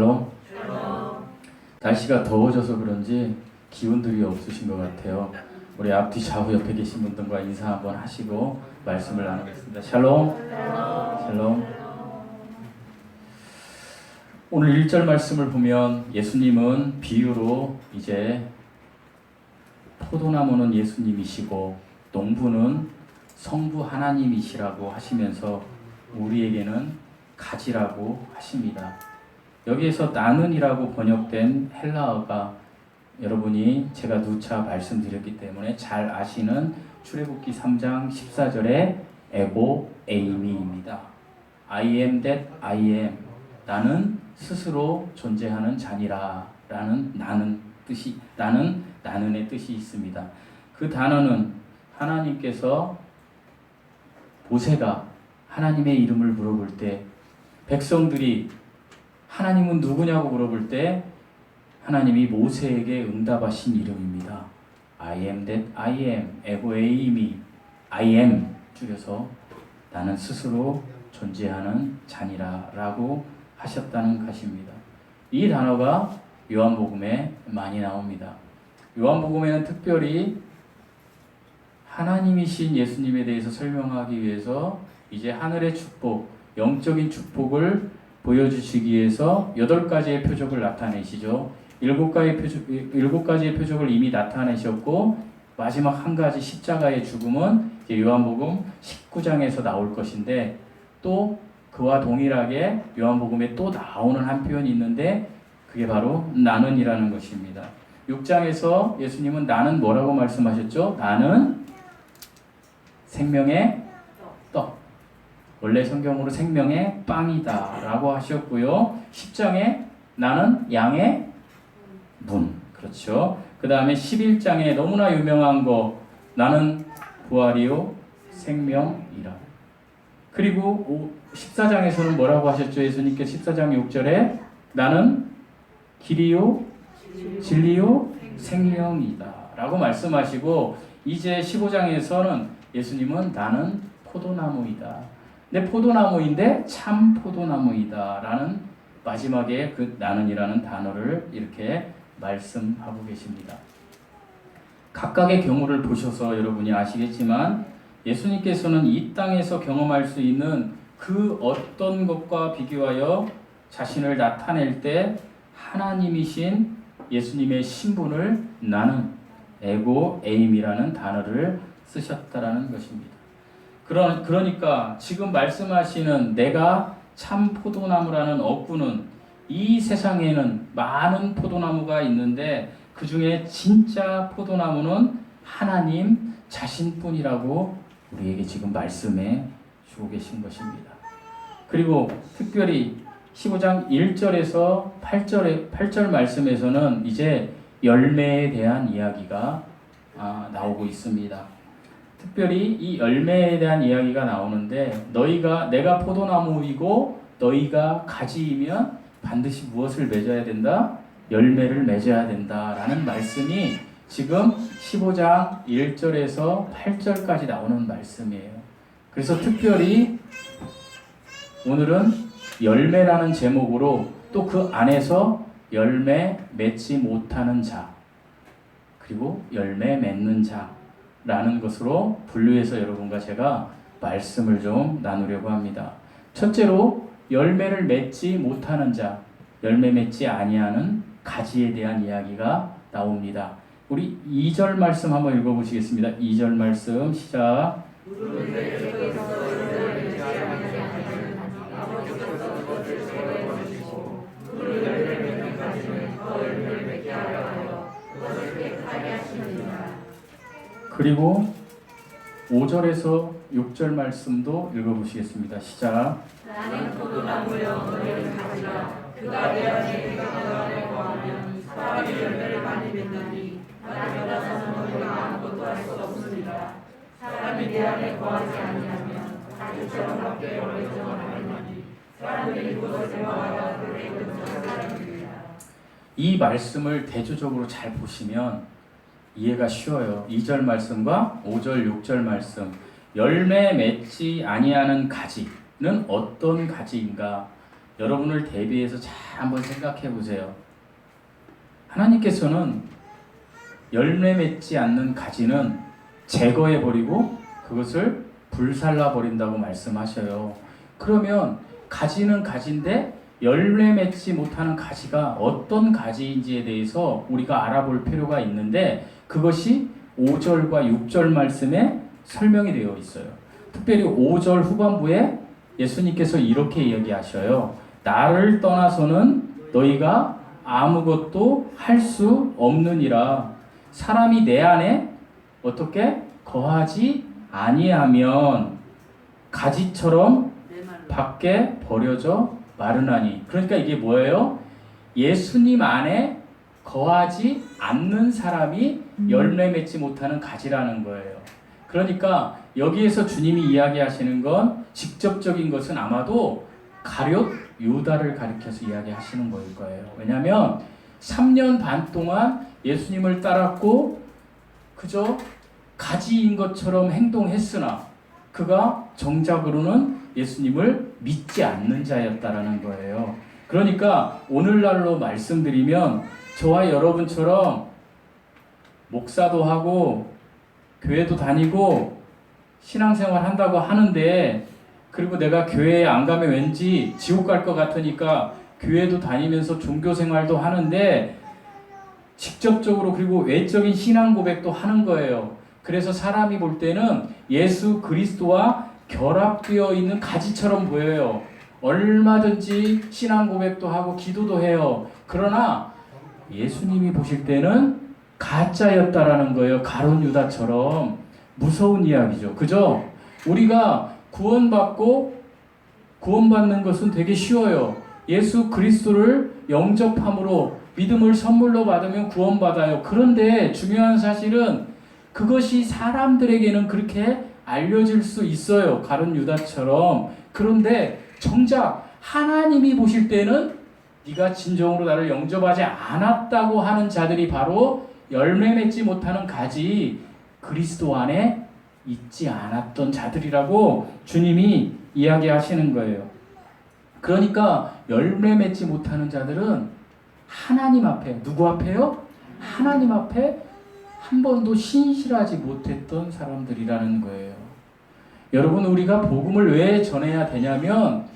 샬롬. 날씨가 더워져서 그런지 기운들이 없으신 것 같아요. 우리 앞뒤 좌우 옆에 계신 분들과 인사 한번 하시고 말씀을 나누겠습니다. 샬롬. 샬롬. 오늘 1절 말씀을 보면 예수님은 비유로 이제 포도나무는 예수님이시고 농부는 성부 하나님이시라고 하시면서 우리에게는 가지라고 하십니다. 여기에서 나는이라고 번역된 헬라어가 여러분이 제가 누차 말씀드렸기 때문에 잘 아시는 출애굽기 3장 14절의 에고 에이미입니다. I am that I am. 나는 스스로 존재하는 자니라 라는 나는의 뜻이 있습니다. 그 단어는 하나님께서 모세가 하나님의 이름을 물어볼 때 백성들이 하나님은 누구냐고 물어볼 때 하나님이 모세에게 응답하신 이름입니다. I am that I am, 에고 에이미, I am 줄여서 나는 스스로 존재하는 자니라 라고 하셨다는 것입니다. 이 단어가 요한복음에 많이 나옵니다. 요한복음에는 특별히 하나님이신 예수님에 대해서 설명하기 위해서 이제 하늘의 축복, 영적인 축복을 보여주시기 위해서 8가지의 표적을 나타내시죠. 7가지의 표적을 이미 나타내셨고 마지막 한 가지 십자가의 죽음은 이제 요한복음 19장에서 나올 것인데 또 그와 동일하게 요한복음에 또 나오는 한 표현이 있는데 그게 바로 나는이라는 것입니다. 6장에서 예수님은 나는 뭐라고 말씀하셨죠? 나는 생명의 떡. 원래 성경으로 생명의 빵이다 라고 하셨고요. 10장에 나는 양의 문. 그렇죠. 그 다음에 11장에 너무나 유명한 거 나는 부활이요 생명이라. 그리고 14장에서는 뭐라고 하셨죠? 예수님께서 14장 6절에 나는 길이요 진리요 생명이다 라고 말씀하시고 이제 15장에서는 예수님은 나는 포도나무이다. 내 포도나무인데 참 포도나무이다 라는 마지막에 그 나는이라는 단어를 이렇게 말씀하고 계십니다. 각각의 경우를 보셔서 여러분이 아시겠지만 예수님께서는 이 땅에서 경험할 수 있는 그 어떤 것과 비교하여 자신을 나타낼 때 하나님이신 예수님의 신분을 나는 에고 에임이라는 단어를 쓰셨다라는 것입니다. 그러니까 지금 말씀하시는 내가 참 포도나무라는 어구는 이 세상에는 많은 포도나무가 있는데 그 중에 진짜 포도나무는 하나님 자신뿐이라고 우리에게 지금 말씀해 주고 계신 것입니다. 그리고 특별히 15장 1절에서 8절 말씀에서는 이제 열매에 대한 이야기가 나오고 있습니다. 특별히 이 열매에 대한 이야기가 나오는데 내가 포도나무이고 너희가 가지이면 반드시 무엇을 맺어야 된다? 열매를 맺어야 된다라는 말씀이 지금 15장 1절에서 8절까지 나오는 말씀이에요. 그래서 특별히 오늘은 열매라는 제목으로 또 그 안에서 열매 맺지 못하는 자 그리고 열매 맺는 자라는 것으로 분류해서 여러분과 제가 말씀을 좀 나누려고 합니다. 첫째로 열매를 맺지 못하는 자, 열매 맺지 아니하는 가지에 대한 이야기가 나옵니다. 우리 2절 말씀 한번 읽어보시겠습니다. 2절 말씀 시작. 그리고 5절에서 6절 말씀도 읽어보시겠습니다. 시작. 나는 포도나무여 너희는 가지라. 그가 내 안에 내가 그 안에 거하면 사람이 열매를 많이 맺나니 나를 떠나서는 너희가 아무것도 할 수 없습니다. 사람이 내 안에 거하지 아니하면 가지처럼 밖에 열매처럼 하리니 사람들이 그것을 보아야 그를 근처에 사람입니다. 이 말씀을 대조적으로 잘 보시면 이해가 쉬워요. 2절 말씀과 5절 6절 말씀 열매 맺지 아니하는 가지는 어떤 가지인가 여러분을 대비해서 잘 한번 생각해 보세요. 하나님께서는 열매 맺지 않는 가지는 제거해 버리고 그것을 불살라 버린다고 말씀하셔요. 그러면 가지는 가지인데 열매 맺지 못하는 가지가 어떤 가지인지에 대해서 우리가 알아볼 필요가 있는데 그것이 5절과 6절 말씀에 설명이 되어 있어요. 특별히 5절 후반부에 예수님께서 이렇게 이야기하셔요. 나를 떠나서는 너희가 아무것도 할 수 없느니라. 사람이 내 안에 어떻게 거하지 아니하면 가지처럼 밖에 버려져 마르나니. 그러니까 이게 뭐예요? 예수님 안에 거하지 않는 사람이 열매 맺지 못하는 가지라는 거예요. 그러니까 여기에서 주님이 이야기하시는 건 직접적인 것은 아마도 가룟 유다를 가리켜서 이야기하시는 거일 거예요. 왜냐하면 3년 반 동안 예수님을 따랐고 그저 가지인 것처럼 행동했으나 그가 정작으로는 예수님을 믿지 않는 자였다라는 거예요. 그러니까 오늘날로 말씀드리면 저와 여러분처럼 목사도 하고 교회도 다니고 신앙생활 한다고 하는데 그리고 내가 교회에 안 가면 왠지 지옥 갈 것 같으니까 교회도 다니면서 종교생활도 하는데 직접적으로 그리고 외적인 신앙 고백도 하는 거예요. 그래서 사람이 볼 때는 예수 그리스도와 결합되어 있는 가지처럼 보여요. 얼마든지 신앙 고백도 하고 기도도 해요. 그러나 예수님이 보실 때는 가짜였다라는 거예요. 가룟 유다처럼. 무서운 이야기죠. 그죠? 우리가 구원받는 것은 되게 쉬워요. 예수 그리스도를 영접함으로 믿음을 선물로 받으면 구원받아요. 그런데 중요한 사실은 그것이 사람들에게는 그렇게 알려질 수 있어요. 가룟 유다처럼. 그런데 정작 하나님이 보실 때는 네가 진정으로 나를 영접하지 않았다고 하는 자들이 바로 열매 맺지 못하는 가지 그리스도 안에 있지 않았던 자들이라고 주님이 이야기하시는 거예요. 그러니까 열매 맺지 못하는 자들은 하나님 앞에, 누구 앞에요? 하나님 앞에 한 번도 신실하지 못했던 사람들이라는 거예요. 여러분, 우리가 복음을 왜 전해야 되냐면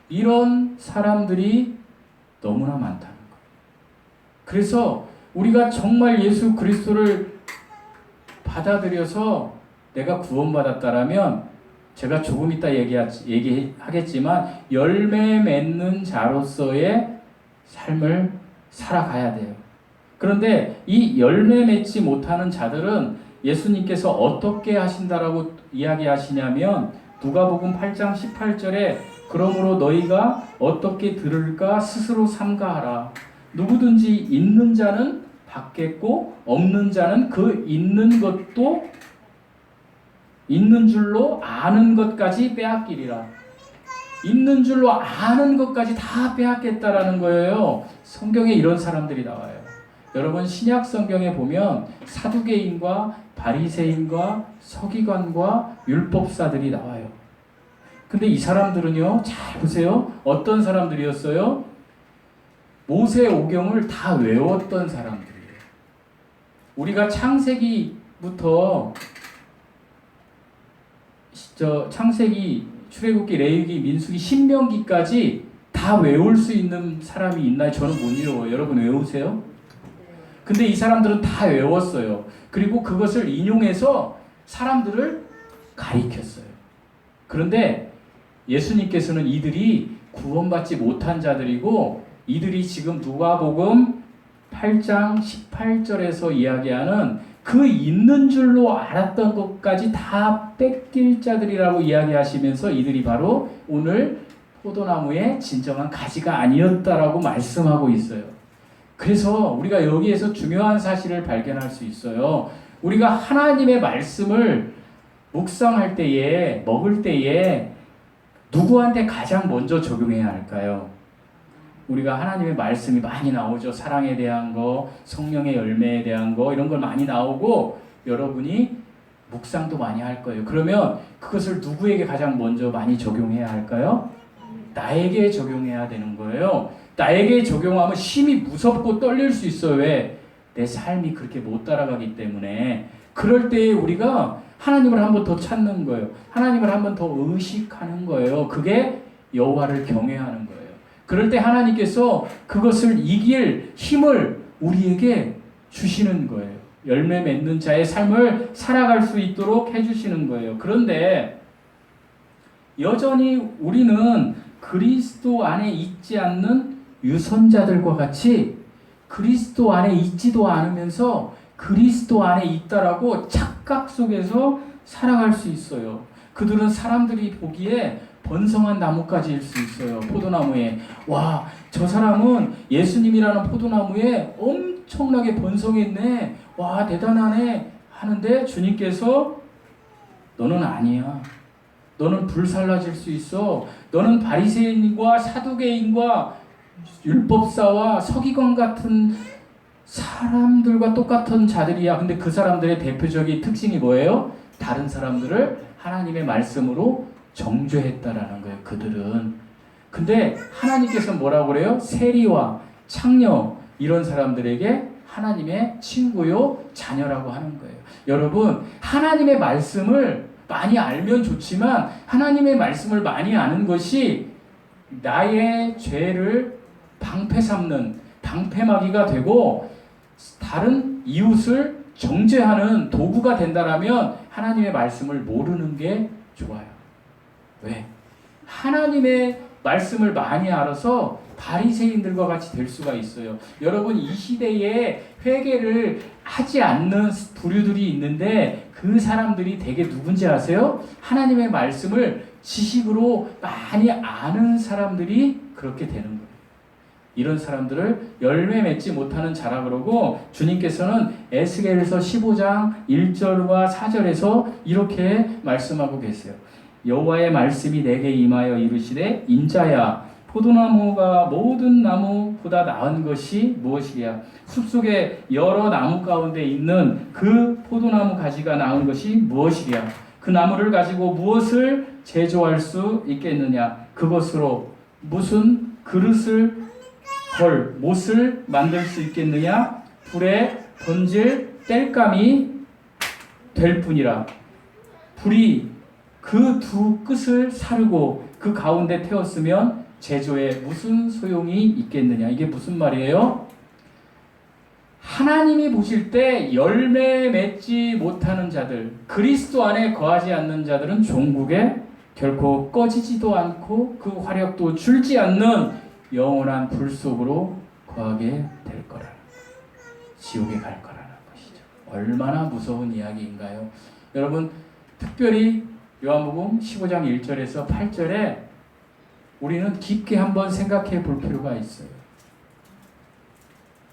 이런 사람들이 너무나 많다는 거예요. 그래서 우리가 정말 예수 그리스도를 받아들여서 내가 구원받았다라면 제가 조금 이따 얘기하겠지만 열매 맺는 자로서의 삶을 살아가야 돼요. 그런데 이 열매 맺지 못하는 자들은 예수님께서 어떻게 하신다라고 이야기하시냐면 누가복음 8장 18절에 그러므로 너희가 어떻게 들을까 스스로 삼가하라. 누구든지 있는 자는 받겠고 없는 자는 그 있는 것도 있는 줄로 아는 것까지 빼앗기리라. 있는 줄로 아는 것까지 다 빼앗겠다라는 거예요. 성경에 이런 사람들이 나와요. 여러분 신약 성경에 보면 사두개인과 바리새인과 서기관과 율법사들이 나와요. 근데 이 사람들은요, 잘 보세요. 어떤 사람들이었어요? 모세 오경을 다 외웠던 사람들이에요. 우리가 창세기부터 창세기, 출애굽기, 레위기, 민수기, 신명기까지 다 외울 수 있는 사람이 있나요? 저는 못 외워요. 여러분 외우세요? 근데 이 사람들은 다 외웠어요. 그리고 그것을 인용해서 사람들을 가리켰어요. 그런데 예수님께서는 이들이 구원받지 못한 자들이고 이들이 지금 누가복음 8장 18절에서 이야기하는 그 있는 줄로 알았던 것까지 다 뺏길 자들이라고 이야기하시면서 이들이 바로 오늘 포도나무의 진정한 가지가 아니었다라고 말씀하고 있어요. 그래서 우리가 여기에서 중요한 사실을 발견할 수 있어요. 우리가 하나님의 말씀을 묵상할 때에, 먹을 때에 누구한테 가장 먼저 적용해야 할까요? 우리가 하나님의 말씀이 많이 나오죠. 사랑에 대한 거, 성령의 열매에 대한 거 이런 걸 많이 나오고 여러분이 묵상도 많이 할 거예요. 그러면 그것을 누구에게 가장 먼저 많이 적용해야 할까요? 나에게 적용해야 되는 거예요. 나에게 적용하면 심히 무섭고 떨릴 수 있어요. 왜? 내 삶이 그렇게 못 따라가기 때문에. 그럴 때 우리가 하나님을 한 번 더 찾는 거예요. 하나님을 한 번 더 의식하는 거예요. 그게 여호와를 경외하는 거예요. 그럴 때 하나님께서 그것을 이길 힘을 우리에게 주시는 거예요. 열매 맺는 자의 삶을 살아갈 수 있도록 해주시는 거예요. 그런데 여전히 우리는 그리스도 안에 있지 않는 유선자들과 같이 그리스도 안에 있지도 않으면서 그리스도 안에 있다라고 착각 속에서 살아갈 수 있어요. 그들은 사람들이 보기에 번성한 나무까지일 수 있어요. 포도나무에. 와, 저 사람은 예수님이라는 포도나무에 엄청나게 번성했네. 와, 대단하네. 하는데 주님께서 너는 아니야. 너는 불살라질 수 있어. 너는 바리새인과 사두개인과 율법사와 서기관 같은 사람들과 똑같은 자들이야. 근데 그 사람들의 대표적인 특징이 뭐예요? 다른 사람들을 하나님의 말씀으로 정죄했다라는 거예요. 그들은. 근데 하나님께서 뭐라고 그래요? 세리와 창녀 이런 사람들에게 하나님의 친구요 자녀라고 하는 거예요. 여러분, 하나님의 말씀을 많이 알면 좋지만 하나님의 말씀을 많이 아는 것이 나의 죄를 방패 삼는 방패막이가 되고 다른 이웃을 정죄하는 도구가 된다라면 하나님의 말씀을 모르는 게 좋아요. 왜? 하나님의 말씀을 많이 알아서 바리새인들과 같이 될 수가 있어요. 여러분, 이 시대에 회개를 하지 않는 부류들이 있는데 그 사람들이 대개 누군지 아세요? 하나님의 말씀을 지식으로 많이 아는 사람들이 그렇게 되는 거예요. 이런 사람들을 열매 맺지 못하는 자라 그러고 주님께서는 에스겔서 15장 1절과 4절에서 이렇게 말씀하고 계세요. 여호와의 말씀이 내게 임하여 이르시되 인자야 포도나무가 모든 나무보다 나은 것이 무엇이랴? 숲속에 여러 나무 가운데 있는 그 포도나무 가지가 나은 것이 무엇이랴? 그 나무를 가지고 무엇을 제조할 수 있겠느냐? 그것으로 무슨 그릇을 못을 만들 수 있겠느냐? 불에 던질 땔감이 될 뿐이라. 불이 그 두 끝을 사르고 그 가운데 태웠으면 제조에 무슨 소용이 있겠느냐? 이게 무슨 말이에요? 하나님이 보실 때 열매 맺지 못하는 자들, 그리스도 안에 거하지 않는 자들은 종국에 결코 꺼지지도 않고 그 화력도 줄지 않는 영원한 불 속으로 거하게 될 거라는 거예요. 지옥에 갈 거라는 것이죠. 얼마나 무서운 이야기인가요? 여러분, 특별히 요한복음 15장 1절에서 8절에 우리는 깊게 한번 생각해 볼 필요가 있어요.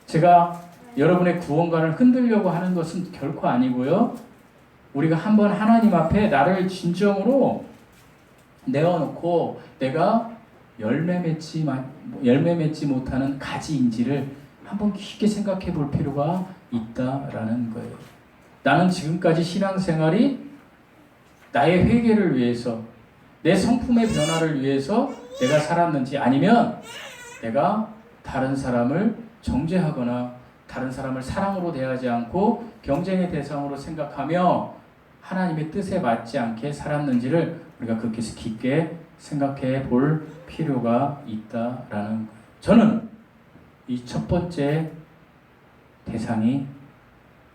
제가 여러분의 구원관을 흔들려고 하는 것은 결코 아니고요. 우리가 한번 하나님 앞에 나를 진정으로 내어놓고 내가 열매 맺지 못하는 가지인지를 한번 깊게 생각해 볼 필요가 있다라는 거예요. 나는 지금까지 신앙생활이 나의 회개를 위해서 내 성품의 변화를 위해서 내가 살았는지 아니면 내가 다른 사람을 정죄하거나 다른 사람을 사랑으로 대하지 않고 경쟁의 대상으로 생각하며 하나님의 뜻에 맞지 않게 살았는지를 우리가 그렇게 깊게 생각해 볼 필요가 있다라는 거예요. 저는 이 첫 번째 대상에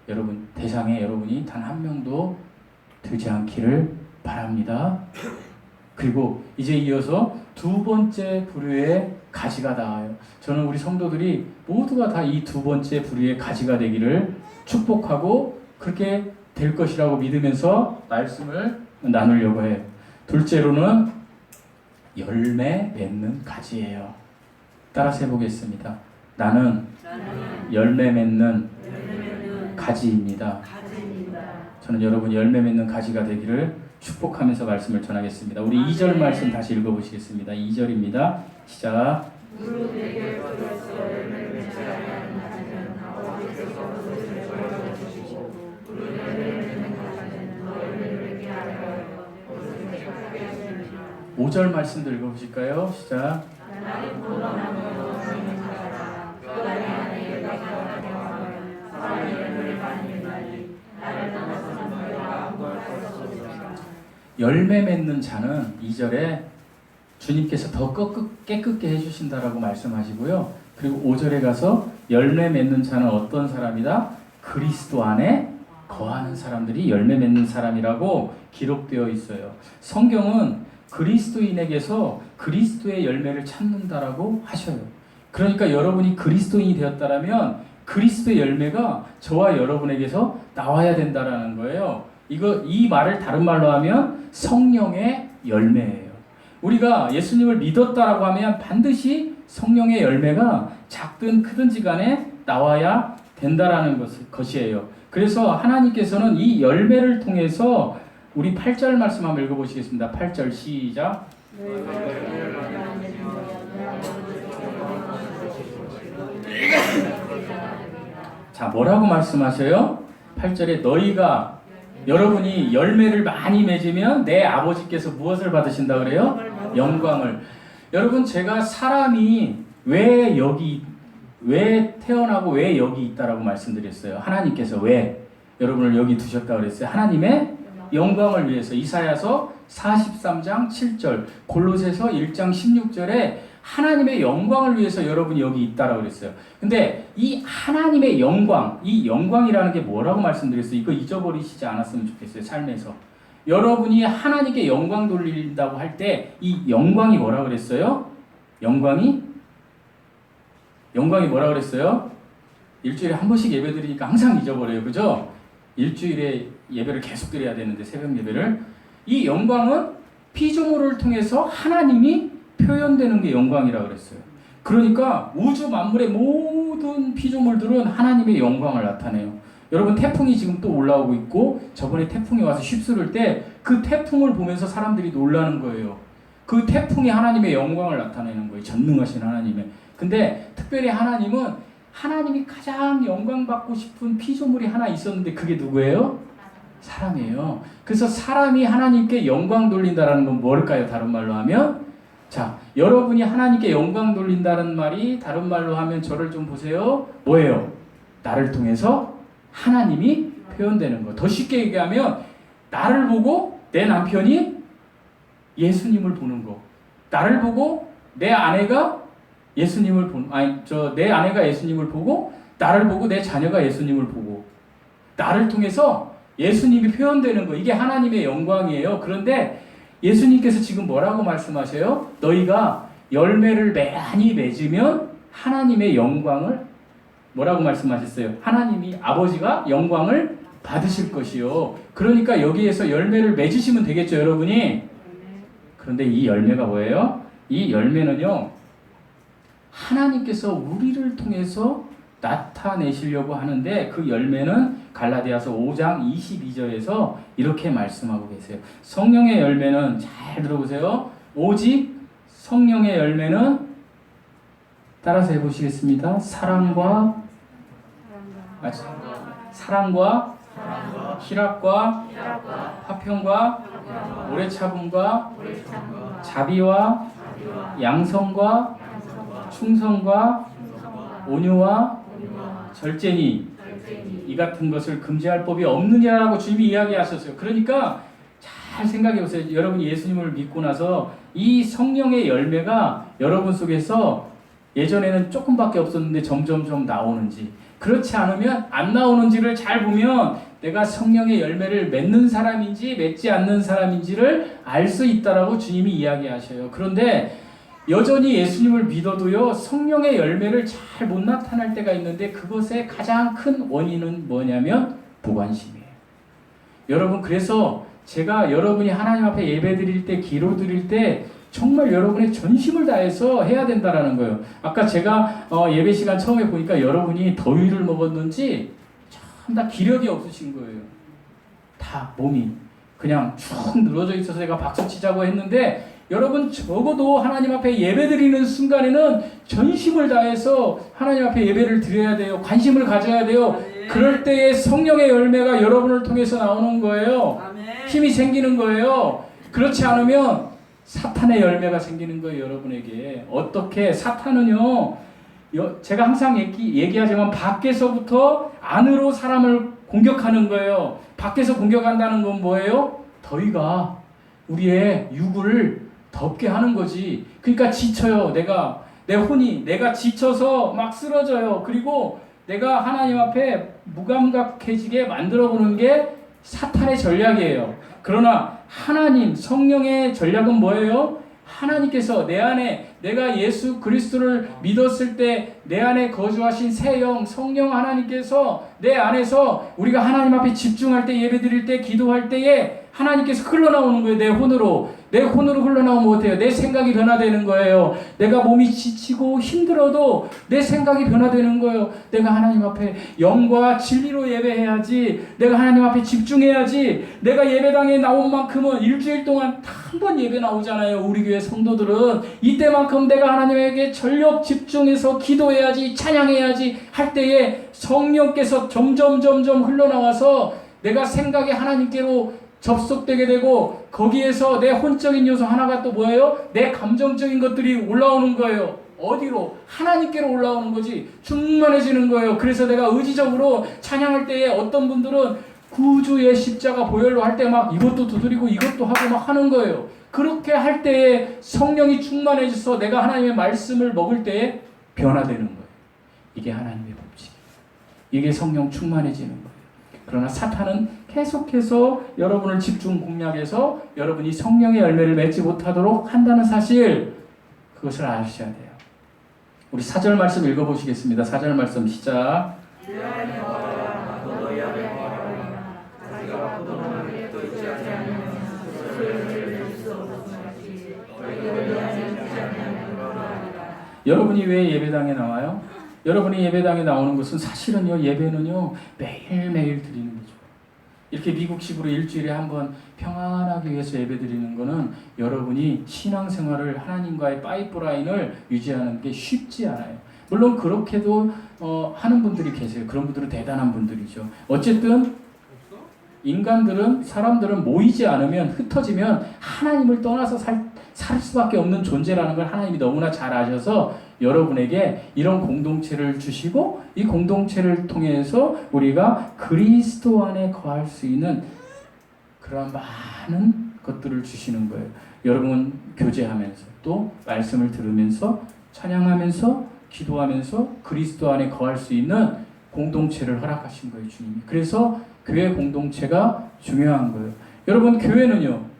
여러분이 단 한 명도 되지 않기를 바랍니다. 그리고 이제 이어서 두 번째 부류의 가지가 나와요. 저는 우리 성도들이 모두가 다 이 두 번째 부류의 가지가 되기를 축복하고 그렇게 될 것이라고 믿으면서 말씀을 나누려고 해요. 둘째로는 열매 맺는 가지예요. 따라서 해보겠습니다. 나는 열매 맺는 가지입니다. 저는 여러분 열매 맺는 가지가 되기를 축복하면서 말씀을 전하겠습니다. 우리 2절 말씀 다시 읽어보시겠습니다. 2절입니다. 시작. 5절 말씀도 읽어보실까요? 시작. 나는 포도나무로 하나님을 찾아라. 그 안에 내가 경험하면 사람이 열매를 많이 맺나니 나를 떠나서는 너희가 아무것도 할 수 없으리라. 열매 맺는 자는 2절에 주님께서 더 깨끗게 해주신다라고 말씀하시고요. 그리고 5절에 가서 열매 맺는 자는 어떤 사람이다? 그리스도 안에 거하는 사람들이 열매 맺는 사람이라고 기록되어 있어요. 성경은 그리스도인에게서 그리스도의 열매를 찾는다라고 하셔요. 그러니까 여러분이 그리스도인이 되었다라면 그리스도의 열매가 저와 여러분에게서 나와야 된다라는 거예요. 이 말을 다른 말로 하면 성령의 열매예요. 우리가 예수님을 믿었다라고 하면 반드시 성령의 열매가 작든 크든지 간에 나와야 된다라는 것이에요. 그래서 하나님께서는 이 열매를 통해서 우리 8절 말씀 한번 읽어보시겠습니다. 8절 시작. 자, 뭐라고 말씀하셔요? 8절에 너희가 여러분이 열매를 많이 맺으면 내 아버지께서 무엇을 받으신다 그래요? 영광을. 여러분, 제가 사람이 왜 태어나고 왜 여기 있다라고 말씀드렸어요. 하나님께서 왜 여러분을 여기 두셨다 그랬어요? 하나님의 영광을 위해서. 이사야서 43장 7절, 골로새서 1장 16절에 하나님의 영광을 위해서 여러분이 여기 있다라고 그랬어요. 근데 이 하나님의 영광, 이 영광이라는 게 뭐라고 말씀드렸어요? 이거 잊어버리시지 않았으면 좋겠어요. 삶에서. 여러분이 하나님께 영광 돌린다고 할 때 이 영광이 뭐라고 그랬어요? 영광이 뭐라고 그랬어요? 일주일에 한 번씩 예배 드리니까 항상 잊어버려요. 그죠? 일주일에 예배를 계속 드려야 되는데, 새벽 예배를. 이 영광은 피조물을 통해서 하나님이 표현되는 게 영광이라고 그랬어요. 그러니까 우주 만물의 모든 피조물들은 하나님의 영광을 나타내요. 여러분, 태풍이 지금 또 올라오고 있고, 저번에 태풍이 와서 휩쓸을 때 그 태풍을 보면서 사람들이 놀라는 거예요. 그 태풍이 하나님의 영광을 나타내는 거예요. 전능하신 하나님의. 근데 특별히 하나님이 가장 영광받고 싶은 피조물이 하나 있었는데 그게 누구예요? 사람이에요. 그래서 사람이 하나님께 영광 돌린다는 건 뭘까요? 다른 말로 하면, 자, 여러분이 하나님께 영광 돌린다는 말이 다른 말로 하면 저를 좀 보세요. 뭐예요? 나를 통해서 하나님이 표현되는 거. 더 쉽게 얘기하면 나를 보고 내 남편이 예수님을 보는 거. 나를 보고 내 아내가 예수님을 보는, 내 아내가 예수님을 보고, 나를 보고 내 자녀가 예수님을 보고, 나를 통해서 예수님이 표현되는 거. 이게 하나님의 영광이에요. 그런데 예수님께서 지금 뭐라고 말씀하세요? 너희가 열매를 많이 맺으면 하나님의 영광을 뭐라고 말씀하셨어요? 하나님이 아버지가 영광을 받으실 것이요. 그러니까 여기에서 열매를 맺으시면 되겠죠, 여러분이. 그런데 이 열매가 뭐예요? 이 열매는요, 하나님께서 우리를 통해서 나타내시려고 하는데, 그 열매는 갈라디아서 5장 22절에서 이렇게 말씀하고 계세요. 성령의 열매는, 잘 들어보세요. 오직 성령의 열매는, 따라서 해보시겠습니다. 사랑과 희락과 화평과 오래 참음과 자비와 양성과 충성과 온유와 절제니 이 같은 것을 금지할 법이 없느냐라고 주님이 이야기하셨어요. 그러니까 잘 생각해 보세요. 여러분이 예수님을 믿고 나서 이 성령의 열매가 여러분 속에서 예전에는 조금밖에 없었는데 점점점 나오는지, 그렇지 않으면 안 나오는지를 잘 보면 내가 성령의 열매를 맺는 사람인지 맺지 않는 사람인지를 알 수 있다라고 주님이 이야기하셔요. 그런데 여전히 예수님을 믿어도요, 성령의 열매를 잘 못 나타날 때가 있는데, 그것의 가장 큰 원인은 뭐냐면 무관심이에요. 여러분, 그래서 제가 여러분이 하나님 앞에 예배 드릴 때, 기도 드릴 때 정말 여러분의 전심을 다해서 해야 된다라는 거예요. 아까 제가 예배 시간 처음에 보니까 여러분이 더위를 먹었는지 참 다 기력이 없으신 거예요. 다 몸이 그냥 쭉 늘어져 있어서 제가 박수 치자고 했는데, 여러분 적어도 하나님 앞에 예배 드리는 순간에는 전심을 다해서 하나님 앞에 예배를 드려야 돼요. 관심을 가져야 돼요. 그럴 때에 성령의 열매가 여러분을 통해서 나오는 거예요. 힘이 생기는 거예요. 그렇지 않으면 사탄의 열매가 생기는 거예요. 여러분에게. 어떻게? 사탄은요, 제가 항상 얘기하지만 밖에서부터 안으로 사람을 공격하는 거예요. 밖에서 공격한다는 건 뭐예요? 더위가 우리의 육을 덥게 하는 거지. 그러니까 지쳐요. 내가 지쳐서 막 쓰러져요. 그리고 내가 하나님 앞에 무감각해지게 만들어 보는 게 사탄의 전략이에요. 그러나 하나님, 성령의 전략은 뭐예요? 하나님께서 내 안에, 내가 예수 그리스도를 믿었을 때 내 안에 거주하신 새 영, 성령 하나님께서 내 안에서 우리가 하나님 앞에 집중할 때, 예배 드릴 때, 기도할 때에 하나님께서 흘러나오는 거예요. 내 혼으로 흘러나오면 어때요? 내 생각이 변화되는 거예요. 내가 몸이 지치고 힘들어도 내 생각이 변화되는 거예요. 내가 하나님 앞에 영과 진리로 예배해야지. 내가 하나님 앞에 집중해야지. 내가 예배당에 나온 만큼은 일주일 동안 한 번 예배 나오잖아요. 우리 교회 성도들은. 이때만큼 내가 하나님에게 전력 집중해서 기도해야지, 찬양해야지 할 때에 성령께서 점점 흘러나와서 내가 생각이 하나님께로 접속되게 되고, 거기에서 내 혼적인 요소 하나가 또 뭐예요? 내 감정적인 것들이 올라오는 거예요. 어디로? 하나님께로 올라오는 거지. 충만해지는 거예요. 그래서 내가 의지적으로 찬양할 때에 어떤 분들은 구주의 십자가 보혈로 할 때 막 이것도 두드리고 이것도 하고 막 하는 거예요. 그렇게 할 때에 성령이 충만해져서 내가 하나님의 말씀을 먹을 때에 변화되는 거예요. 이게 하나님의 법칙. 이게 성령 충만해지는 거예요. 그러나 사탄은 계속해서 여러분을 집중 공략해서 여러분이 성령의 열매를 맺지 못하도록 한다는 사실, 그것을 아셔야 돼요. 우리 4절 말씀 읽어보시겠습니다. 4절 말씀 시작. 여러분이 왜 예배당에 나와요? 여러분이 예배당에 나오는 것은 사실은요, 예배는요, 매일매일 드리는 거죠. 이렇게 미국식으로 일주일에 한 번 평안하기 위해서 예배 드리는 거는 여러분이 신앙생활을, 하나님과의 파이프라인을 유지하는 게 쉽지 않아요. 물론 그렇게도 하는 분들이 계세요. 그런 분들은 대단한 분들이죠. 어쨌든 사람들은 모이지 않으면, 흩어지면 하나님을 떠나서 살 수밖에 없는 존재라는 걸 하나님이 너무나 잘 아셔서 여러분에게 이런 공동체를 주시고, 이 공동체를 통해서 우리가 그리스도 안에 거할 수 있는 그런 많은 것들을 주시는 거예요. 여러분 교제하면서, 또 말씀을 들으면서, 찬양하면서, 기도하면서 그리스도 안에 거할 수 있는 공동체를 허락하신 거예요, 주님이. 그래서 교회 공동체가 중요한 거예요. 여러분, 교회는요,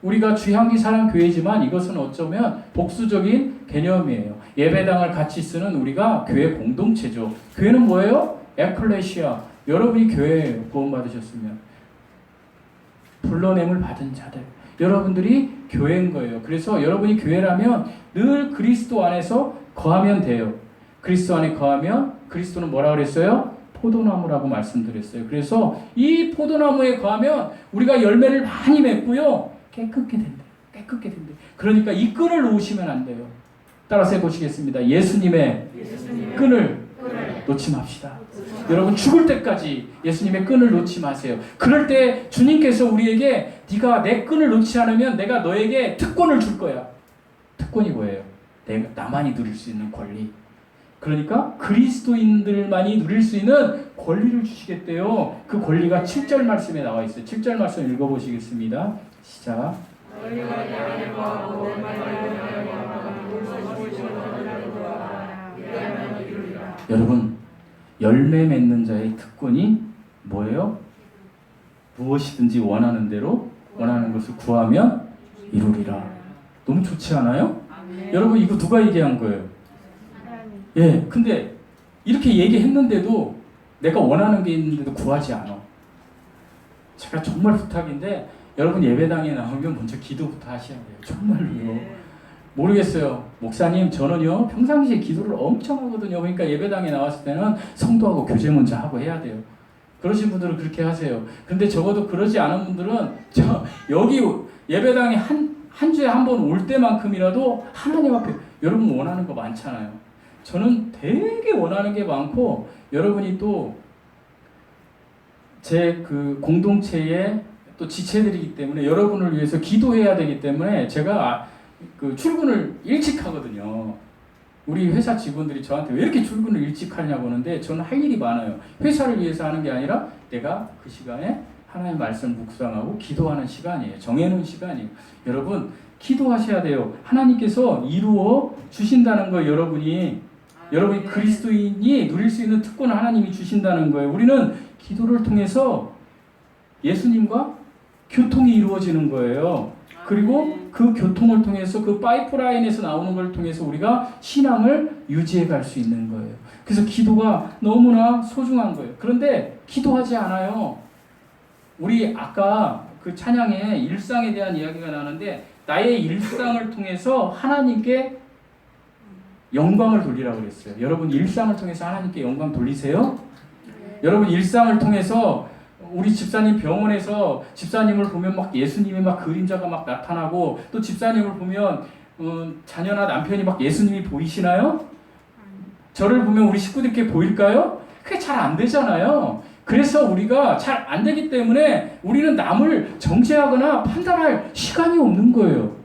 우리가 주향기 사랑 교회지만 이것은 어쩌면 복수적인 개념이에요. 예배당을 같이 쓰는 우리가 교회 공동체죠. 교회는 뭐예요? 에클레시아. 여러분이 교회예요. 구원받으셨으면. 불러냄을 받은 자들. 여러분들이 교회인 거예요. 그래서 여러분이 교회라면 늘 그리스도 안에서 거하면 돼요. 그리스도 안에 거하면, 그리스도는 뭐라 그랬어요? 포도나무라고 말씀드렸어요. 그래서 이 포도나무에 거하면 우리가 열매를 많이 맺고요, 깨끗게 된대요. 깨끗게 된대요. 그러니까 이 끈을 놓으시면 안 돼요. 따라서 해보시겠습니다. 예수님의 끈을 놓지 맙시다. 여러분, 죽을 때까지 예수님의 끈을 놓지 마세요. 그럴 때 주님께서 우리에게 네가 내 끈을 놓지 않으면 내가 너에게 특권을 줄 거야. 특권이 뭐예요? 나만이 누릴 수 있는 권리. 그러니까 그리스도인들만이 누릴 수 있는 권리를 주시겠대요. 그 권리가 7절 말씀에 나와 있어요. 7절 말씀 읽어보시겠습니다. 시작. 여러분, 열매 맺는 자의 특권이 뭐예요? 무엇이든지 원하는 대로 원하는 것을 구하면 이루리라. 너무 좋지 않아요? 여러분, 이거 누가 얘기한 거예요? 예, 근데 이렇게 얘기했는데도 내가 원하는 게 있는데도 구하지 않아. 제가 정말 부탁인데, 여러분 예배당에 나오면 먼저 기도부터 하셔야 돼요. 정말로요. 모르겠어요. 목사님, 저는요 평상시에 기도를 엄청 하거든요. 그러니까 예배당에 나왔을 때는 성도하고 교제 먼저 하고 해야 돼요. 그러신 분들은 그렇게 하세요. 근데 적어도 그러지 않은 분들은 여기 예배당에 한 주에 한 번 올 때만큼이라도 하나님 앞에, 여러분 원하는 거 많잖아요. 저는 되게 원하는 게 많고, 여러분이 또 제 그 공동체에 또 지체들이기 때문에 여러분을 위해서 기도해야 되기 때문에 제가 그 출근을 일찍 하거든요. 우리 회사 직원들이 저한테 왜 이렇게 출근을 일찍 하냐고 하는데 저는 할 일이 많아요. 회사를 위해서 하는 게 아니라 내가 그 시간에 하나님의 말씀을 묵상하고 기도하는 시간이에요. 정해놓은 시간이에요. 여러분 기도하셔야 돼요. 하나님께서 이루어 주신다는 거 여러분이 그리스도인이 누릴 수 있는 특권을 하나님이 주신다는 거예요. 우리는 기도를 통해서 예수님과 교통이 이루어지는 거예요. 그리고 그 교통을 통해서 그 파이프라인에서 나오는 걸 통해서 우리가 신앙을 유지해 갈 수 있는 거예요. 그래서 기도가 너무나 소중한 거예요. 그런데 기도하지 않아요. 우리 아까 그 찬양에 일상에 대한 이야기가 나는데 나의 일상을 통해서 하나님께 영광을 돌리라고 그랬어요. 여러분 일상을 통해서 하나님께 영광 돌리세요? 여러분 일상을 통해서 우리 집사님 병원에서 집사님을 보면 막 예수님의 막 그림자가 막 나타나고 또 집사님을 보면 자녀나 남편이 막 예수님이 보이시나요? 저를 보면 우리 식구들께 보일까요? 그게 잘 안 되잖아요. 그래서 우리가 잘 안 되기 때문에 우리는 남을 정죄하거나 판단할 시간이 없는 거예요.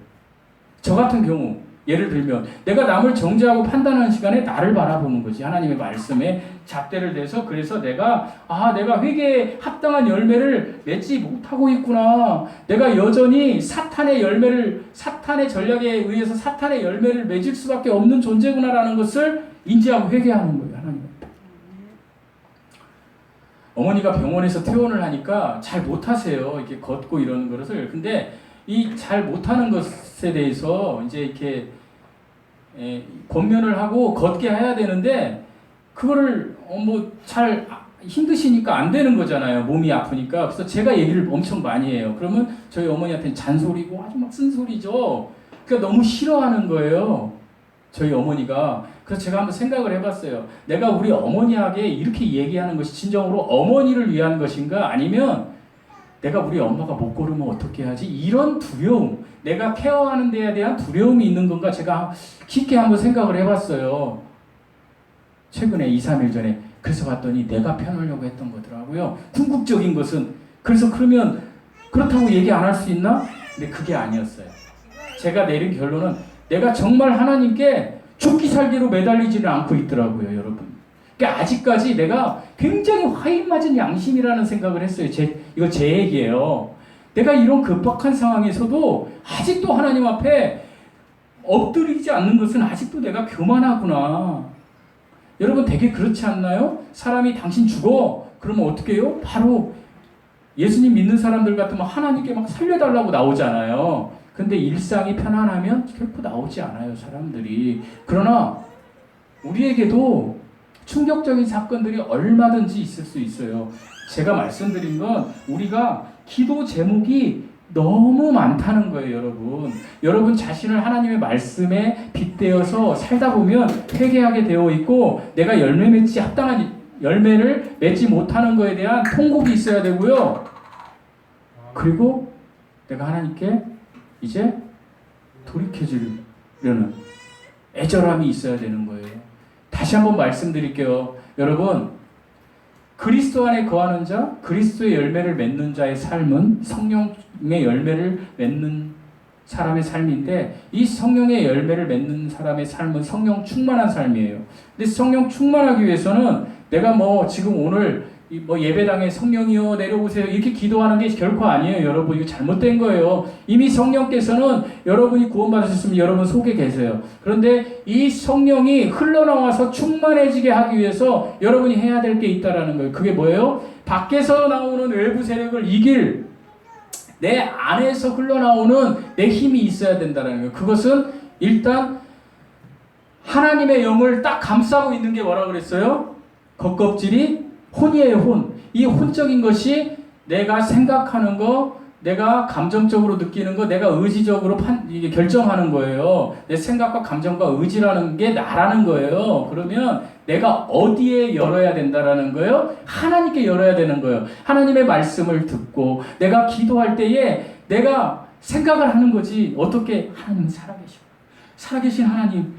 저 같은 경우 예를 들면 내가 남을 정죄하고 판단하는 시간에 나를 바라보는 거지. 하나님의 말씀에 잣대를 대서 그래서 내가 회개에 합당한 열매를 맺지 못하고 있구나. 내가 여전히 사탄의 전략에 의해서 사탄의 열매를 맺을 수밖에 없는 존재구나라는 것을 인지하고 회개하는 거예요. 하나님. 어머니가 병원에서 퇴원을 하니까 잘 못하세요. 이렇게 걷고 이러는 것을. 근데 이 잘 못하는 것에 대해서 이제 이렇게 권면을 하고 걷게 해야 되는데 그거를 잘 힘드시니까 안 되는 거잖아요. 몸이 아프니까. 그래서 제가 얘기를 엄청 많이 해요. 그러면 저희 어머니한테는 잔소리고 아주 막 쓴소리죠. 그러니까 너무 싫어하는 거예요. 저희 어머니가. 그래서 제가 한번 생각을 해봤어요. 내가 우리 어머니에게 이렇게 얘기하는 것이 진정으로 어머니를 위한 것인가? 아니면 내가 우리 엄마가 못 걸으면 어떻게 하지? 이런 두려움, 내가 케어하는 데에 대한 두려움이 있는 건가? 제가 깊게 한번 생각을 해봤어요. 최근에 2, 3일 전에. 그래서 봤더니 내가 편하려고 했던 거더라고요. 궁극적인 것은. 그래서 그러면 그렇다고 얘기 안 할 수 있나? 근데 그게 아니었어요. 제가 내린 결론은 내가 정말 하나님께 죽기 살기로 매달리지는 않고 있더라고요, 여러분. 그러니까 아직까지 내가 굉장히 화인맞은 양심이라는 생각을 했어요. 이거 제 얘기예요. 내가 이런 급박한 상황에서도 아직도 하나님 앞에 엎드리지 않는 것은 아직도 내가 교만하구나. 여러분 되게 그렇지 않나요? 사람이 당신 죽어. 그러면 어떻게 해요? 바로 예수님 믿는 사람들 같으면 하나님께 막 살려달라고 나오잖아요. 근데 일상이 편안하면 결코 나오지 않아요, 사람들이. 그러나 우리에게도 충격적인 사건들이 얼마든지 있을 수 있어요. 제가 말씀드린 건 우리가 기도 제목이 너무 많다는 거예요, 여러분. 여러분 자신을 하나님의 말씀에 빗대어서 살다 보면 회개하게 되어 있고 내가 합당한 열매를 맺지 못하는 것에 대한 통곡이 있어야 되고요. 그리고 내가 하나님께 이제 돌이켜주려는 애절함이 있어야 되는 거예요. 다시 한번 말씀드릴게요. 여러분, 그리스도 안에 거하는 자, 그리스도의 열매를 맺는 자의 삶은 성령의 열매를 맺는 사람의 삶인데 이 성령의 열매를 맺는 사람의 삶은 성령 충만한 삶이에요. 근데 성령 충만하기 위해서는 내가 지금 오늘 예배당에 성령이여 내려오세요 이렇게 기도하는 게 결코 아니에요. 여러분 이거 잘못된 거예요. 이미 성령께서는 여러분이 구원받으셨으면 여러분 속에 계세요. 그런데 이 성령이 흘러나와서 충만해지게 하기 위해서 여러분이 해야 될 게 있다라는 거예요. 그게 뭐예요? 밖에서 나오는 외부 세력을 이길 내 안에서 흘러나오는 내 힘이 있어야 된다는 거예요. 그것은 일단 하나님의 영을 딱 감싸고 있는 게 뭐라고 그랬어요? 겉껍질이 혼이에요, 혼. 이 혼적인 것이 내가 생각하는 거, 내가 감정적으로 느끼는 거, 내가 의지적으로 이게 결정하는 거예요. 내 생각과 감정과 의지라는 게 나라는 거예요. 그러면 내가 어디에 열어야 된다라는 거예요? 하나님께 열어야 되는 거예요. 하나님의 말씀을 듣고 내가 기도할 때에 내가 생각을 하는 거지. 어떻게? 하나님은 살아계셔. 살아계신 하나님.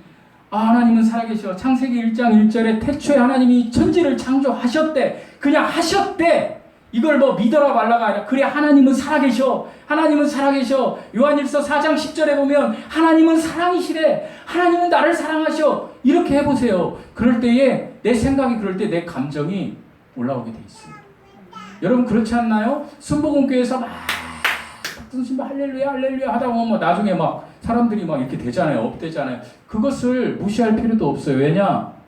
하나님은 살아계셔. 창세기 1장 1절에 태초에 하나님이 천지를 창조하셨대. 그냥 하셨대. 이걸 뭐 믿어라 말라가 아니라 그래 하나님은 살아계셔. 하나님은 살아계셔. 요한일서 4장 10절에 보면 하나님은 사랑이시래. 하나님은 나를 사랑하셔. 이렇게 해보세요. 그럴 때에 내 생각이 그럴 때 내 감정이 올라오게 돼 있어요. 여러분 그렇지 않나요? 순복음교회에서 막 박순신 할렐루야 할렐루야 하다 보면 뭐 나중에 막 사람들이 막 이렇게 되잖아요. 업되잖아요. 그것을 무시할 필요도 없어요. 왜냐?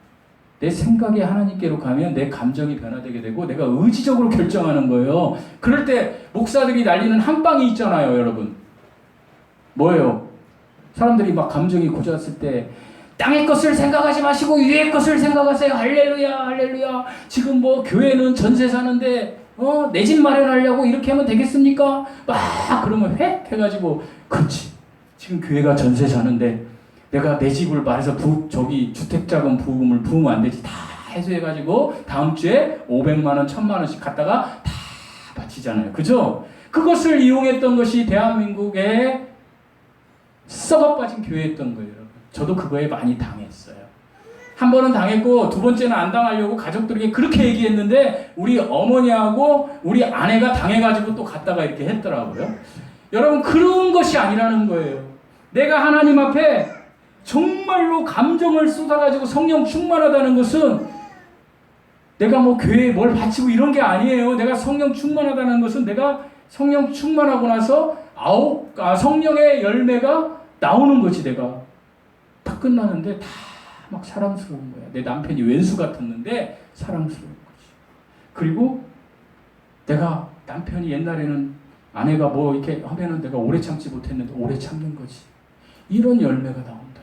내 생각이 하나님께로 가면 내 감정이 변화되게 되고 내가 의지적으로 결정하는 거예요. 그럴 때 목사들이 날리는 한 방이 있잖아요, 여러분. 뭐예요? 사람들이 막 감정이 고졌을 때 땅의 것을 생각하지 마시고 위의 것을 생각하세요. 할렐루야, 할렐루야. 지금 뭐 교회는 전세 사는데 내 집 마련하려고 이렇게 하면 되겠습니까? 막 그러면 획 해가지고 그렇지. 지금 교회가 전세 사는데 내가 내 집을 말해서 주택자금 부금을 부으면 안 되지. 다 해소해가지고 다음 주에 500만 원, 1000만 원씩 갖다가 다 바치잖아요. 그죠? 그것을 이용했던 것이 대한민국의 썩어빠진 교회였던 거예요. 여러분. 저도 그거에 많이 당했어요. 한 번은 당했고 두 번째는 안 당하려고 가족들에게 그렇게 얘기했는데 우리 어머니하고 우리 아내가 당해가지고 또 갔다가 이렇게 했더라고요. 여러분 그런 것이 아니라는 거예요. 내가 하나님 앞에 정말로 감정을 쏟아가지고 성령 충만하다는 것은 내가 뭐 교회에 뭘 바치고 이런 게 아니에요. 내가 성령 충만하다는 것은 내가 성령 충만하고 나서 성령의 열매가 나오는 거지. 내가 다 끝나는데 다 막 사랑스러운 거야. 내 남편이 왼수 같았는데 사랑스러운 거지. 그리고 내가 남편이 옛날에는 아내가 뭐 이렇게 하면은 내가 오래 참지 못했는데 오래 참는 거지. 이런 열매가 나온다.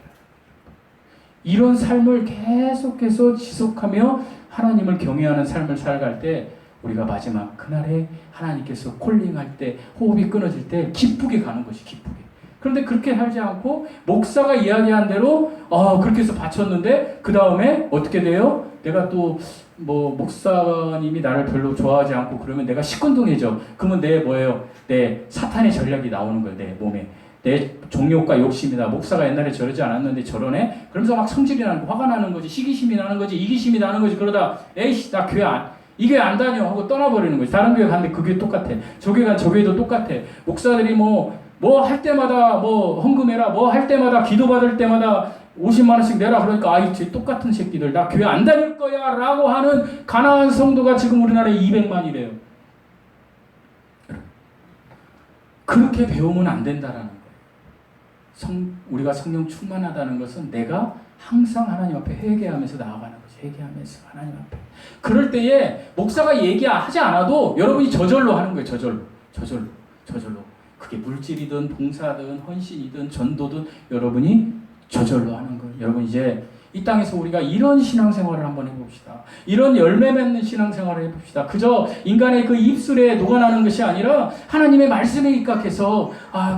이런 삶을 계속해서 지속하며 하나님을 경외하는 삶을 살아갈 때 우리가 마지막 그날에 하나님께서 콜링할 때 호흡이 끊어질 때 기쁘게 가는 것이 기쁘게. 그런데 그렇게 살지 않고 목사가 이야기한 대로 그렇게 해서 바쳤는데 그 다음에 어떻게 돼요? 내가 또 뭐 목사님이 나를 별로 좋아하지 않고 그러면 내가 시큰둥해져. 그러면 내 사탄의 전략이 나오는 거예요. 내 몸에. 내 종욕과 욕심이다. 목사가 옛날에 저러지 않았는데 저러네? 그러면서 막 성질이 나는 거, 화가 나는 거지, 시기심이 나는 거지, 이기심이 나는 거지. 그러다 에이씨 나 이 교회 안 다녀 하고 떠나버리는 거지. 다른 교회 갔는데 그 교회 똑같아. 저 교회 간 저 교회도 똑같아. 목사들이 뭐 할 때마다 뭐 헌금해라, 뭐 할 때마다 기도받을 때마다 50만 원씩 내라. 그러니까 이 똑같은 새끼들 나 교회 안 다닐 거야 라고 하는 가난한 성도가 지금 우리나라에 200만이래요. 그렇게 배우면 안 된다라는 거예요. 우리가 성령 충만하다는 것은 내가 항상 하나님 앞에 회개하면서 나아가는 거지. 회개하면서 하나님 앞에. 그럴 때에 목사가 얘기하지 않아도 여러분이 저절로 하는 거예요. 저절로. 그게 물질이든 봉사든 헌신이든 전도든 여러분이 저절로 하는 거예요. 여러분 이제 이 땅에서 우리가 이런 신앙생활을 한번 해봅시다. 이런 열매 맺는 신앙생활을 해봅시다. 그저 인간의 그 입술에 녹아나는 것이 아니라 하나님의 말씀에 입각해서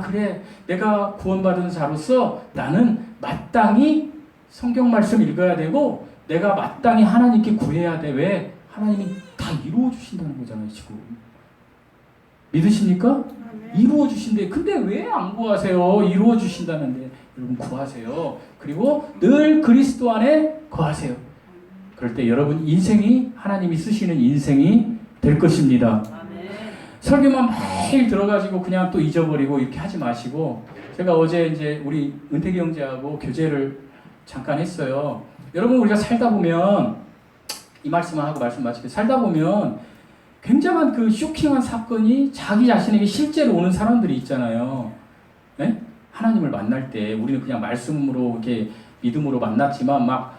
그래 내가 구원받은 자로서 나는 마땅히 성경 말씀 읽어야 되고 내가 마땅히 하나님께 구해야 돼. 왜? 하나님이 다 이루어 주신다는 거잖아요. 지금 믿으십니까? 이루어 주신대. 근데 왜 안 구하세요? 이루어 주신다는데 여러분 구하세요. 그리고 늘 그리스도 안에 거하세요. 그럴 때 여러분 인생이 하나님이 쓰시는 인생이 될 것입니다. 설교만 매일 들어가지고 그냥 또 잊어버리고 이렇게 하지 마시고 제가 어제 이제 우리 은택이 형제하고 교제를 잠깐 했어요. 여러분 우리가 살다 보면 이 말씀만 하고 말씀 마치게 살다 보면 굉장한 그 쇼킹한 사건이 자기 자신에게 실제로 오는 사람들이 있잖아요. 네? 하나님을 만날 때 우리는 그냥 말씀으로 이렇게 믿음으로 만났지만 막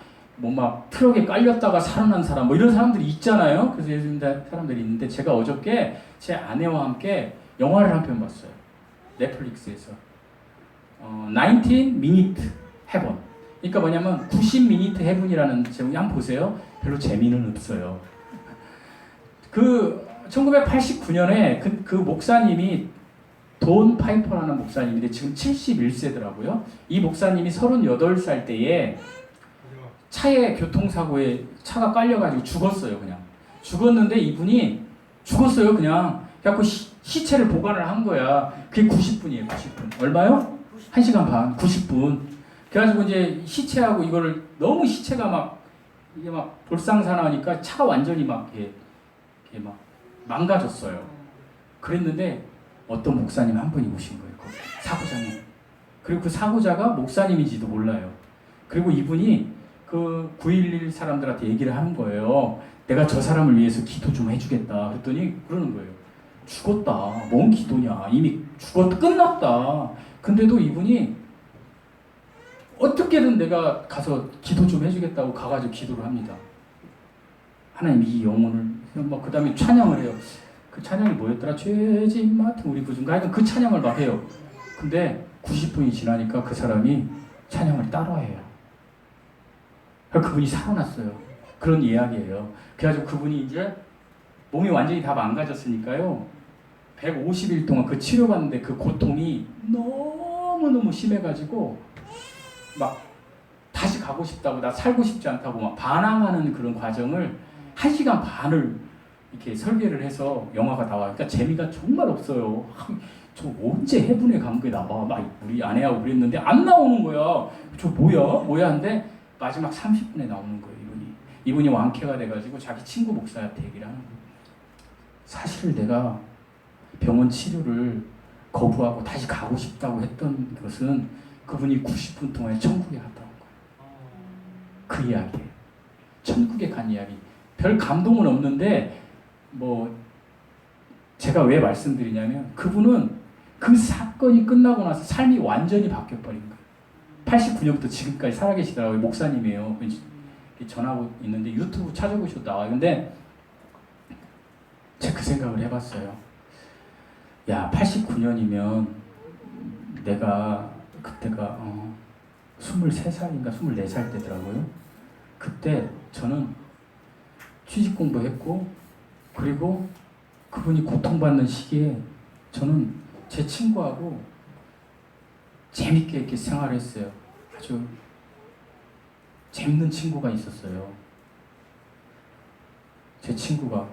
트럭에 깔렸다가 살아난 사람 뭐 이런 사람들이 있잖아요. 그래서 요즘 사람들이 있는데 제가 어저께 제 아내와 함께 영화를 한 편 봤어요. 넷플릭스에서 19 Minute Heaven. 그러니까 뭐냐면 90 Minute Heaven이라는 제목이 한번 보세요. 별로 재미는 없어요. 1989년에 그 목사님이 돈 파이퍼라는 목사님인데 지금 71세더라고요. 이 목사님이 38살 때에 차에 교통사고에 차가 깔려가지고 죽었어요. 그냥 죽었는데 이분이 죽었어요. 그냥 그래갖고 시체를 보관을 한 거야. 그게 90분이에요. 90분 얼마요? 1시간 반 90분. 그래가지고 이제 시체하고 이거를 너무 시체가 막 이게 막 볼상사나니까 차가 완전히 막 망가졌어요. 그랬는데 어떤 목사님 한 분이 오신 거예요. 그 사고자님. 그리고 그 사고자가 목사님인지도 몰라요. 그리고 이분이 그 9.11 사람들한테 얘기를 하는 거예요. 내가 저 사람을 위해서 기도 좀 해주겠다. 그랬더니 그러는 거예요. 죽었다. 뭔 기도냐. 이미 끝났다. 근데도 이분이 어떻게든 내가 가서 기도 좀 해주겠다고 가가지고 기도를 합니다. 하나님 이 영혼을 막 그 다음에 찬양을 해요. 그 찬양이 뭐였더라? 죄짐 맡은 우리 구주인가? 하여튼 그 찬양을 막 해요. 근데 90분이 지나니까 그 사람이 찬양을 따라해요. 그분이 살아났어요. 그런 이야기예요. 그래가지고 그분이 이제 몸이 완전히 다 망가졌으니까요. 150일 동안 그 치료받는데 그 고통이 너무너무 심해가지고 막 다시 가고 싶다고, 나 살고 싶지 않다고 막 반항하는 그런 과정을 1시간 반을 이렇게 설계를 해서 영화가 나와요. 그러니까 재미가 정말 없어요. 저 언제 해분의 감옥에 나와? 막 우리 아내하고 그랬는데 안 나오는 거야. 저 뭐야 하는데 마지막 30분에 나오는 거예요. 이분이 완쾌가 돼가지고 자기 친구 목사한테 얘기를 하는 거예요. 사실 내가 병원 치료를 거부하고 다시 가고 싶다고 했던 것은 그분이 90분 동안 천국에 갔다 온 거예요. 그 이야기예요. 천국에 간 이야기. 별 감동은 없는데 뭐 제가 왜 말씀드리냐면 그분은 그 사건이 끝나고 나서 삶이 완전히 바뀌어버린 거예요. 89년부터 지금까지 살아계시더라고요. 목사님이에요. 전하고 있는데 유튜브 찾아보셔도 나와요. 근데 제가 그 생각을 해봤어요. 야, 89년이면 내가 그때가 23살인가 24살 때더라고요. 그때 저는 취직 공부했고 그리고 그분이 고통받는 시기에 저는 제 친구하고 재밌게 이렇게 생활을 했어요. 아주 재밌는 친구가 있었어요. 제 친구가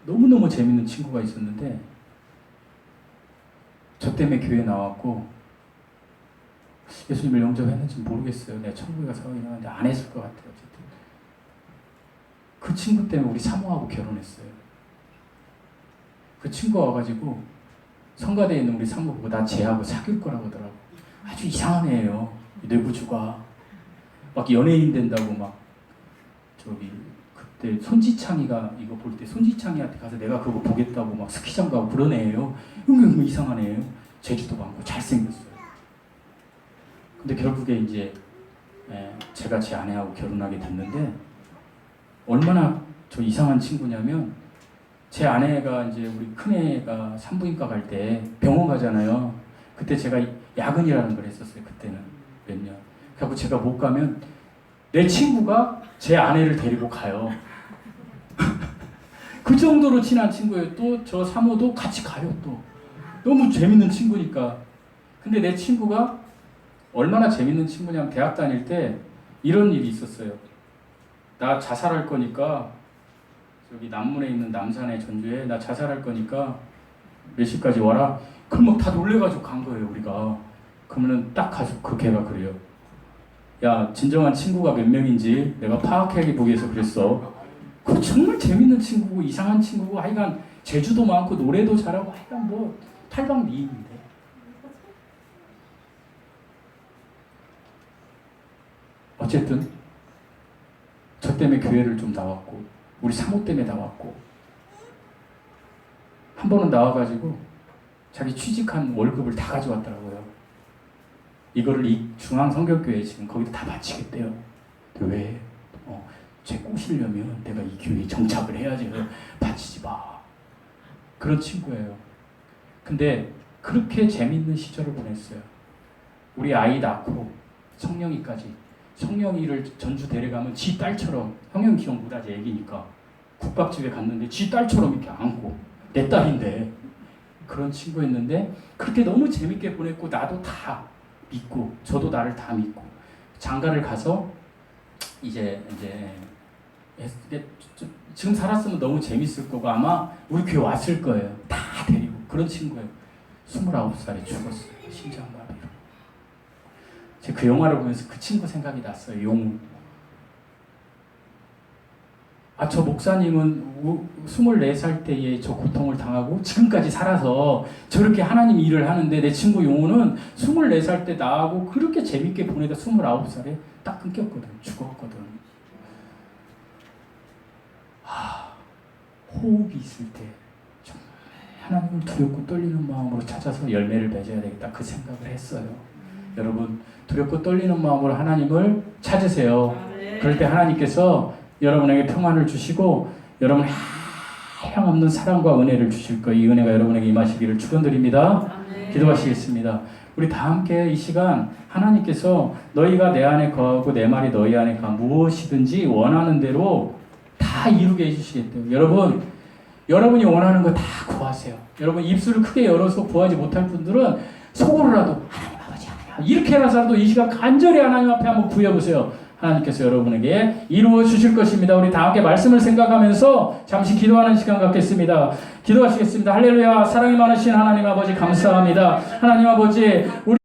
너무너무 재밌는 친구가 있었는데 저 때문에 교회 나왔고 예수님을 영접했는지 모르겠어요. 내가 천국에 가서 일어났는데 안 했을 것 같아요. 어쨌든 그 친구 때문에 우리 사모하고 결혼했어요. 그 친구가 와가지고 성가대에 있는 우리 사모 보고 나 쟤하고 사귈 거라고 하더라고. 아주 이상한 애예요. 뇌구주가 막 연예인 된다고 막 저기 그때 손지창이가 이거 볼 때 손지창이한테 가서 내가 그거 보겠다고 막 스키장 가고 그런 애예요. 뭐 이상한 애예요. 제주도 많고 잘생겼어요. 근데 결국에 이제 제가 제 아내하고 결혼하게 됐는데 얼마나 저 이상한 친구냐면 제 아내가 이제 우리 큰애가 산부인과 갈 때 병원 가잖아요. 그때 제가 야근이라는 걸 했었어요. 그때는 몇 년. 그래서 제가 못 가면 내 친구가 제 아내를 데리고 가요. 그 정도로 친한 친구예요. 또 저 사모도 같이 가요. 또 너무 재밌는 친구니까. 근데 내 친구가 얼마나 재밌는 친구냐면 대학 다닐 때 이런 일이 있었어요. 나 자살할 거니까 저기 남문에 있는 남산의 전주에 나 자살할 거니까 몇 시까지 와라. 그럼 막 다 놀래가지고 간 거예요. 우리가. 그러면은 딱 가서 그 걔가 그래요. 야, 진정한 친구가 몇 명인지 내가 파악해보기 위해서 그랬어. 그 정말 재밌는 친구고 이상한 친구고 하여간 제주도 많고 노래도 잘하고 하여간 뭐 탈방미인인데. 어쨌든 저 때문에 교회를 좀 나왔고 우리 사모 때문에 나왔고 한 번은 나와가지고 자기 취직한 월급을 다 가져왔더라고요. 이거를 이 중앙성결교회에 지금 거기다 다 바치겠대요. 왜? 쟤 꼬시려면 내가 이 교회에 정착을 해야지. 바치지 마. 그런 친구예요. 근데 그렇게 재밌는 시절을 보냈어요. 우리 아이 낳고 성령이까지. 성령이를 전주 데려가면 지 딸처럼, 성령 기억 못하지 애기니까 국밥집에 갔는데 지 딸처럼 이렇게 안고 내 딸인데 그런 친구였는데 그렇게 너무 재밌게 보냈고 나도 다 믿고 저도 나를 다 믿고 장가를 가서 이제 지금 살았으면 너무 재밌을 거고 아마 우리 교회 왔을 거예요. 다 데리고 그런 친구예요. 29살에 죽었어요. 심장마비로. 제가 그 영화를 보면서 그 친구 생각이 났어요. 용우. 아, 저 목사님은 24살 때에 저 고통을 당하고 지금까지 살아서 저렇게 하나님 일을 하는데 내 친구 용호는 24살 때 나하고 그렇게 재밌게 보내다 29살에 딱 끊겼거든. 죽었거든. 호흡이 있을 때 정말 하나님을 두렵고 떨리는 마음으로 찾아서 열매를 맺어야 되겠다. 그 생각을 했어요. 여러분, 두렵고 떨리는 마음으로 하나님을 찾으세요. 그럴 때 하나님께서 여러분에게 평안을 주시고 여러분의 하염없는 사랑과 은혜를 주실 거예요. 이 은혜가 여러분에게 임하시기를 축원드립니다. 기도하시겠습니다. 우리 다 함께 이 시간 하나님께서 너희가 내 안에 거하고 내 말이 너희 안에 가 무엇이든지 원하는 대로 다 이루게 해주시겠대요. 여러분이 원하는 거 다 구하세요. 여러분 입술을 크게 열어서 구하지 못할 분들은 속으로라도 하나님 아버지 하나님 이렇게라도 이 시간 간절히 하나님 앞에 한번 구해보세요. 하나님께서 여러분에게 이루어 주실 것입니다. 우리 다 함께 말씀을 생각하면서 잠시 기도하는 시간 갖겠습니다. 기도하시겠습니다. 할렐루야. 사랑이 많으신 하나님 아버지 감사합니다. 하나님 아버지 우리